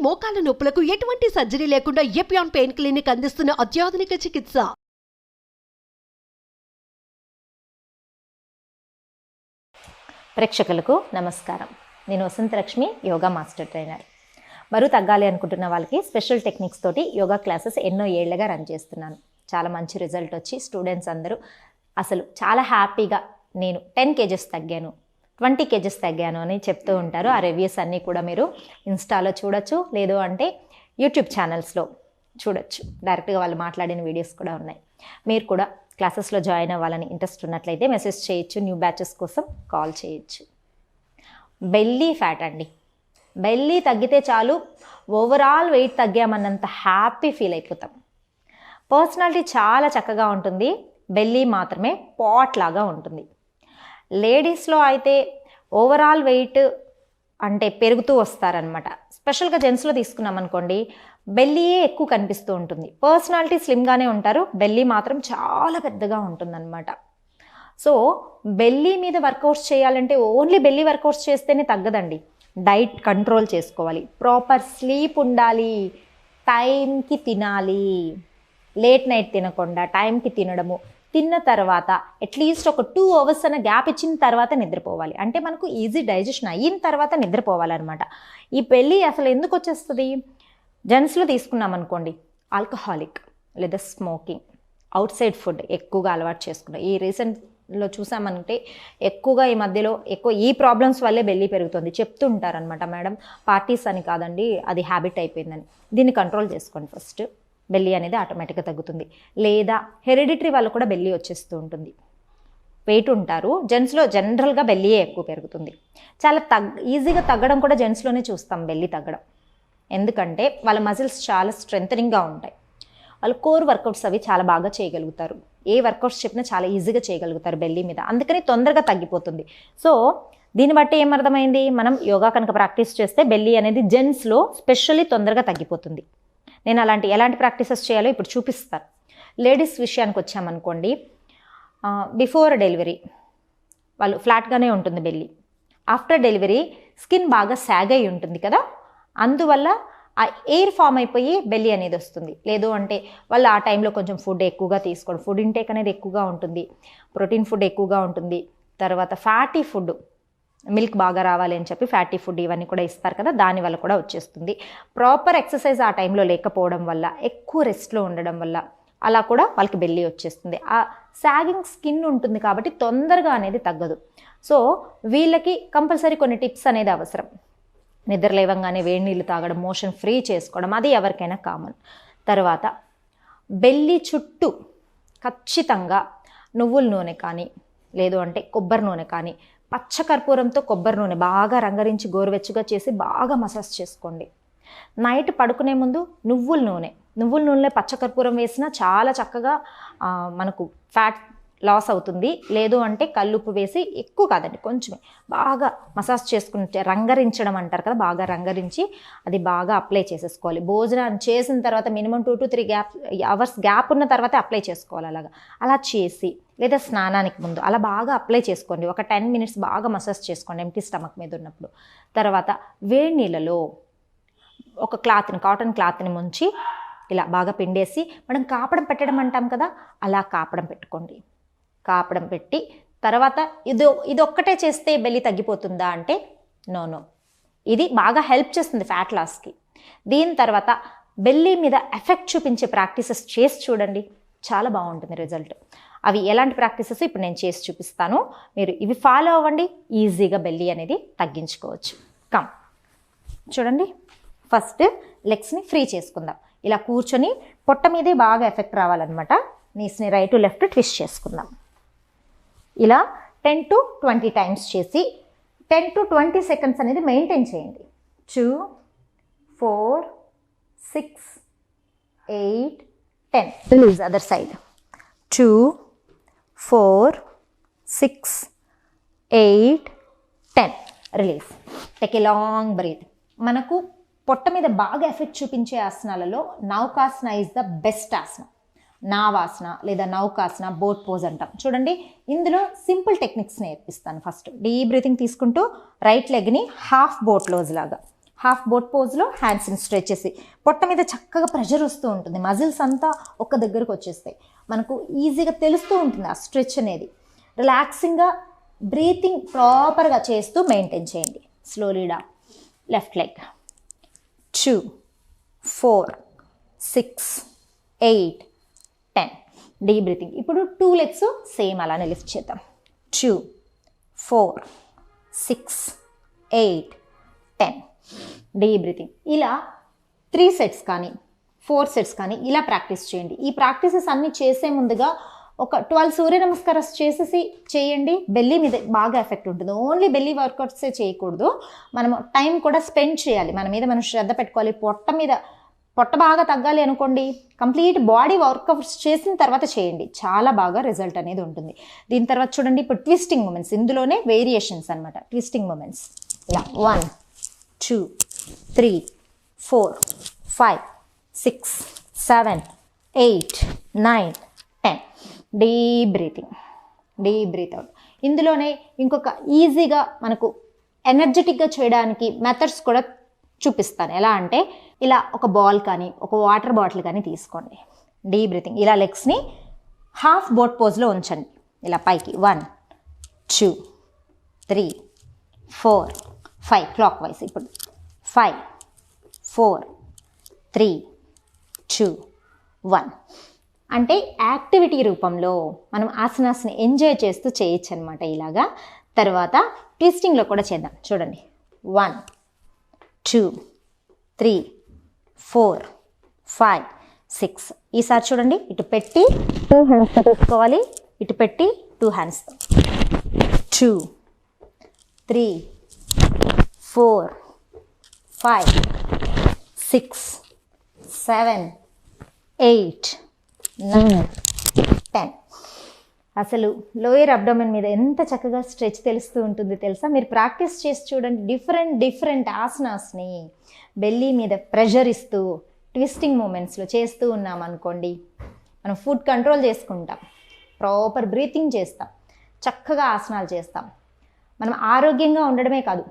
మోకాల నొప్పులకు ఎటువంటి సర్జరీ లేకుండా ఎపియాన్ పెయిన్ క్లినిక్ అందిస్తున్న అత్యాధునిక చికిత్స. ప్రేక్షకులకు నమస్కారం. నేను వసంతలక్ష్మి, యోగా మాస్టర్ ట్రైనర్. బరువు తగ్గాలి అనుకుంటున్న వాళ్ళకి స్పెషల్ టెక్నిక్స్ తోటి యోగా క్లాసెస్ ఎన్నో ఏళ్లుగా రన్ చేస్తున్నాను. చాలా మంచి రిజల్ట్ వచ్చి స్టూడెంట్స్ అందరూ అసలు చాలా హ్యాపీగా నేను 10 kgs తగ్గాను, 20 kgs తగ్గాను అని చెప్తూ ఉంటారు. ఆ రివ్యూస్ అన్నీ కూడా మీరు ఇన్స్టాలో చూడొచ్చు, లేదు అంటే యూట్యూబ్ ఛానల్స్లో చూడొచ్చు. డైరెక్ట్గా వాళ్ళు మాట్లాడిన వీడియోస్ కూడా ఉన్నాయి. మీరు కూడా క్లాసెస్లో జాయిన్ అవ్వాలని ఇంట్రెస్ట్ ఉన్నట్లయితే మెసేజ్ చేయొచ్చు, న్యూ బ్యాచెస్ కోసం కాల్ చేయొచ్చు. బెల్లీ ఫ్యాట్ అండి. బెల్లీ తగ్గితే చాలు ఓవరాల్ వెయిట్ తగ్గామన్నంత హ్యాపీ ఫీల్ అయిపోతాం. పర్సనాలిటీ చాలా చక్కగా ఉంటుంది, బెల్లీ మాత్రమే పాట్ లాగా ఉంటుంది. లేడీస్లో అయితే ఓవరాల్ వెయిట్ అంటే పెరుగుతూ వస్తారనమాట. స్పెషల్గా జెంట్స్లో తీసుకున్నాం అనుకోండి, బెల్లీయే ఎక్కువ కనిపిస్తూ ఉంటుంది. పర్సనాలిటీ స్లిమ్గానే ఉంటారు, బెల్లీ మాత్రం చాలా పెద్దగా ఉంటుందన్నమాట. సో బెల్లీ మీద వర్కౌట్స్ చేయాలంటే ఓన్లీ బెల్లీ వర్కౌట్స్ చేస్తేనే తగ్గదండి. డైట్ కంట్రోల్ చేసుకోవాలి, ప్రాపర్ స్లీప్ ఉండాలి, టైంకి తినాలి, లేట్ నైట్ తినకుండా టైంకి తినడము, తిన్న తర్వాత అట్లీస్ట్ ఒక 2 hours అన్న గ్యాప్ ఇచ్చిన తర్వాత నిద్రపోవాలి. అంటే మనకు ఈజీ డైజెషన్ అయిన తర్వాత నిద్రపోవాలన్నమాట. ఈ బెల్లీ అసలు ఎందుకు వచ్చేస్తుంది? జెంట్స్లో తీసుకున్నాం అనుకోండి, ఆల్కహాలిక్ లేదా స్మోకింగ్, అవుట్ సైడ్ ఫుడ్ ఎక్కువగా అలవాటు చేసుకున్నాం. ఈ రీసెంట్లో చూసామంటే ఎక్కువగా ఈ మధ్యలో ఎక్కువ ఈ ప్రాబ్లమ్స్ వల్లే బెల్లీ పెరుగుతుంది. చెప్తూ ఉంటారనమాట, మేడం పార్టీస్ అని కాదండి, అది హ్యాబిట్ అయిపోయిందని. దీన్ని కంట్రోల్ చేసుకోండి ఫస్ట్. బెల్లీ అనేది ఆటోమేటిక్గా తగ్గుతుంది. లేదా హెరిడిటరీ వాళ్ళు కూడా బెల్లీ వచ్చేస్తూ ఉంటుంది. వెయిట్ ఉంటారు, జెంట్స్లో జనరల్గా బెల్లీయే ఎక్కువ పెరుగుతుంది. చాలా ఈజీగా తగ్గడం కూడా జెంట్స్లోనే చూస్తాం బెల్లీ తగ్గడం. ఎందుకంటే వాళ్ళ మజిల్స్ చాలా స్ట్రెంథనింగ్గా ఉంటాయి. వాళ్ళు కోర్ వర్కౌట్స్ అవి చాలా బాగా చేయగలుగుతారు. ఏ వర్కౌట్స్ చెప్పినా చాలా ఈజీగా చేయగలుగుతారు బెల్లీ మీద, అందుకని తొందరగా తగ్గిపోతుంది. సో దీన్ని బట్టి ఏమర్థమైంది, మనం యోగా కనుక ప్రాక్టీస్ చేస్తే బెల్లీ అనేది జెంట్స్లో స్పెషల్లీ తొందరగా తగ్గిపోతుంది. నేను ఎలాంటి ప్రాక్టీసెస్ చేయాలో ఇప్పుడు చూపిస్తాను. లేడీస్ విషయానికి వచ్చామనుకోండి, బిఫోర్ డెలివరీ వాళ్ళు ఫ్లాట్గానే ఉంటుంది బెల్లీ. ఆఫ్టర్ డెలివరీ స్కిన్ బాగా సాగ్ అయి ఉంటుంది కదా, అందువల్ల ఆ ఎయిర్ ఫామ్ అయిపోయి బెల్లీ అనేది వస్తుంది. లేదు అంటే వాళ్ళు ఆ టైంలో కొంచెం ఫుడ్ ఎక్కువగా తీసుకోవడం, ఫుడ్ ఇంటేక్ అనేది ఎక్కువగా ఉంటుంది, ప్రోటీన్ ఫుడ్ ఎక్కువగా ఉంటుంది, తర్వాత ఫ్యాటీ ఫుడ్, మిల్క్ బాగా రావాలి అని చెప్పి ఫ్యాటీ ఫుడ్ ఇవన్నీ కూడా ఇస్తారు కదా, దానివల్ల కూడా వచ్చేస్తుంది. ప్రాపర్ ఎక్సర్సైజ్ ఆ టైంలో లేకపోవడం వల్ల, ఎక్కువ రెస్ట్లో ఉండడం వల్ల అలా కూడా వాళ్ళకి బెల్లీ వచ్చేస్తుంది. ఆ సాగింగ్ స్కిన్ ఉంటుంది కాబట్టి తొందరగా అనేది తగ్గదు. సో వీళ్ళకి కంపల్సరీ కొన్ని టిప్స్ అనేది అవసరం. నిద్ర లేవంగానే వేడి నీళ్ళు తాగడం, మోషన్ ఫ్రీ చేసుకోవడం, అది ఎవరికైనా కామన్. తర్వాత బెల్లీ చుట్టూ ఖచ్చితంగా నువ్వుల నూనె కానీ, లేదు అంటే కొబ్బరి నూనె కానీ, పచ్చకర్పూరంతో కొబ్బరి నూనె బాగా రంగరించి గోరువెచ్చగా చేసి బాగా మసాజ్ చేసుకోండి. నైట్ పడుకునే ముందు నువ్వుల నూనెలో పచ్చకర్పూరం వేసినా చాలా చక్కగా మనకు ఫ్యాట్ లాస్ అవుతుంది. లేదు అంటే కల్లుప్పు వేసి, ఎక్కువ కాదండి కొంచెమే, బాగా మసాజ్ చేసుకుంటే, రంగరించడం అంటారు కదా, బాగా రంగరించి అది బాగా అప్లై చేసేసుకోవాలి. భోజనం చేసిన తర్వాత మినిమం 2 to 3 hours గ్యాప్ ఉన్న తర్వాత అప్లై చేసుకోవాలి. అలా చేసి, లేదా స్నానానికి ముందు అలా బాగా అప్లై చేసుకోండి. ఒక 10 minutes బాగా మసాజ్ చేసుకోండి ఎంప్టీ స్టమక్ మీద ఉన్నప్పుడు. తర్వాత వేడి నీళ్ళలో ఒక కాటన్ క్లాత్ని ముంచి ఇలా బాగా పిండేసి, మనం కాపడం పెట్టడం అంటాం కదా, అలా కాపడం పెట్టుకోండి. కాపడం పెట్టి తర్వాత ఇదొక్కటే చేస్తే బెల్లీ తగ్గిపోతుందా అంటే నో, ఇది బాగా హెల్ప్ చేస్తుంది ఫ్యాట్ లాస్కి. దీని తర్వాత బెల్లీ మీద ఎఫెక్ట్ చూపించే ప్రాక్టీసెస్ చేసి చూడండి, చాలా బాగుంటుంది రిజల్ట్. అవి ఎలాంటి ప్రాక్టీసెస్ ఇప్పుడు నేను చేసి చూపిస్తాను, మీరు ఇవి ఫాలో అవ్వండి, ఈజీగా బెల్లీ అనేది తగ్గించుకోవచ్చు. చూడండి, ఫస్ట్ లెగ్స్ని ఫ్రీ చేసుకుందాం. ఇలా కూర్చొని పొట్ట మీదే బాగా ఎఫెక్ట్ రావాలన్నమాట. నీస్ని రైట్ టు లెఫ్ట్ ట్విస్ట్ చేసుకుందాం. ఇలా 10 to 20 times చేసి 10 to 20 seconds అనేది మెయింటైన్ చేయండి. 2, 4, 6, 8, 10. Release other side. 2, 4, 6, 8, 10. Release. Take a long breath. మనకు పొట్ట మీద బాగా ఎఫెక్ట్ చూపించే ఆసనాలలో Naukasana is the best asana. Navasana లేదా నౌకాసన, బోట్ పోజ్ అంటాం. చూడండి, ఇందులో సింపుల్ టెక్నిక్స్ నేర్పిస్తాను. ఫస్ట్ డీప్ బ్రీతింగ్ తీసుకుంటూ రైట్ లెగ్ని హాఫ్ బోట్ లోజ్ లాగా హాఫ్ బోట్ పోజ్లో హ్యాండ్స్ని స్ట్రెచ్ చేసి పొట్ట మీద చక్కగా ప్రెషర్ వస్తూ ఉంటుంది, మజిల్స్ అంతా ఒక్క దగ్గరకు వచ్చేస్తాయి, మనకు ఈజీగా తెలుస్తూ ఉంటుంది ఆ స్ట్రెచ్ అనేది. రిలాక్సింగ్గా బ్రీతింగ్ ప్రాపర్గా చేస్తూ మెయింటైన్ చేయండి. Slowly down. Left leg 2 4 6 8 10. Deep breathing. ఇప్పుడు 2 లెగ్స్ సేమ్ అలానే లిఫ్ట్ చేద్దాం. 2 4 6 8 10. Deep breathing. ఇలా 3 సెట్స్ కానీ 4 సెట్స్ కానీ ఇలా ప్రాక్టీస్ చేయండి. ఈ ప్రాక్టీసెస్ అన్నీ చేసే ముందుగా ఒక 12 సూర్య నమస్కారాలు చేయండి. బెల్లీ మీద బాగా ఎఫెక్ట్ ఉంటుంది. ఓన్లీ బెల్లీ వర్కౌట్సే చేయకూడదు, మనం టైం కూడా స్పెండ్ చేయాలి, మన మీద మనం శ్రద్ధ పెట్టుకోవాలి. పొట్ట బాగా తగ్గాలి అనుకోండి, కంప్లీట్ బాడీ వర్కౌట్స్ చేసిన తర్వాత చేయండి, చాలా బాగా రిజల్ట్ అనేది ఉంటుంది. దీని తర్వాత చూడండి, ఇప్పుడు ట్విస్టింగ్ మూమెంట్స్, ఇందులోనే వేరియేషన్స్ అనమాట. ట్విస్టింగ్ మూమెంట్స్ ఇలా 1 2 3 4 5 6 7 8 9 10. Deep breathing, deep breath out. ఇందులోనే ఇంకొక ఈజీగా మనకు ఎనర్జెటిక్గా చేయడానికి మెథడ్స్ కూడా చూపిస్తాను. ఎలా అంటే, ఇలా ఒక బాల్ కానీ ఒక వాటర్ బాటిల్ కానీ తీసుకోండి. Deep breathing. ఇలా లెగ్స్ని హాఫ్ బోట్ పోజ్లో ఉంచండి, ఇలా పైకి 1 2 3 4 5 క్లాక్ వైజ్. ఇప్పుడు 5 4 3 2 1. అంటే యాక్టివిటీ రూపంలో మనం ఆసనాస్ని ఎంజాయ్ చేస్తూ చేయొచ్చు అనమాట ఇలాగా. తర్వాత ట్విస్టింగ్లో కూడా చేద్దాం. చూడండి, 1 2 3 4 5 6. ఈసారి చూడండి, ఇటు పెట్టి 2 హ్యాండ్స్తో తీసుకోవాలి, ఇటు పెట్టి 2 హ్యాండ్స్తో. 2 3 4 5 6 7 8 9 10. అసలు లోయర్ అబ్డోమెన్ మీద ఎంత చక్కగా స్ట్రెచ్ తెలుస్తూ ఉంటుంది తెలుసా. మీరు ప్రాక్టీస్ చేసి చూడండి, డిఫరెంట్ ఆసనాస్ని బెల్లీ మీద ప్రెషర్ ఇస్తూ ట్విస్టింగ్ మూమెంట్స్లో చేస్తూ ఉన్నాం అనుకోండి, మనం ఫుడ్ కంట్రోల్ చేసుకుంటాం, ప్రాపర్ బ్రీతింగ్ చేస్తాం, చక్కగా ఆసనాలు చేస్తాం. మనం ఆరోగ్యంగా ఉండడమే కాదు,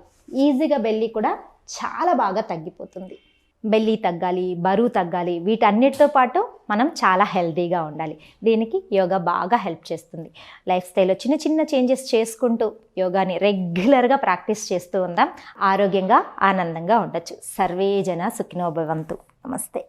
ఈజీగా బెల్లీ కూడా చాలా బాగా తగ్గిపోతుంది. బెల్లీ తగ్గాలి, బరువు తగ్గాలి, వీటన్నిటితో పాటు మనం చాలా హెల్తీగా ఉండాలి. దీనికి యోగా బాగా హెల్ప్ చేస్తుంది. లైఫ్ స్టైల్లో చిన్న చేంజెస్ చేసుకుంటూ యోగాని రెగ్యులర్గా ప్రాక్టీస్ చేస్తూ ఉందాం. ఆరోగ్యంగా ఆనందంగా ఉండొచ్చు. సర్వే జన సుఖినో భవంతు. నమస్తే.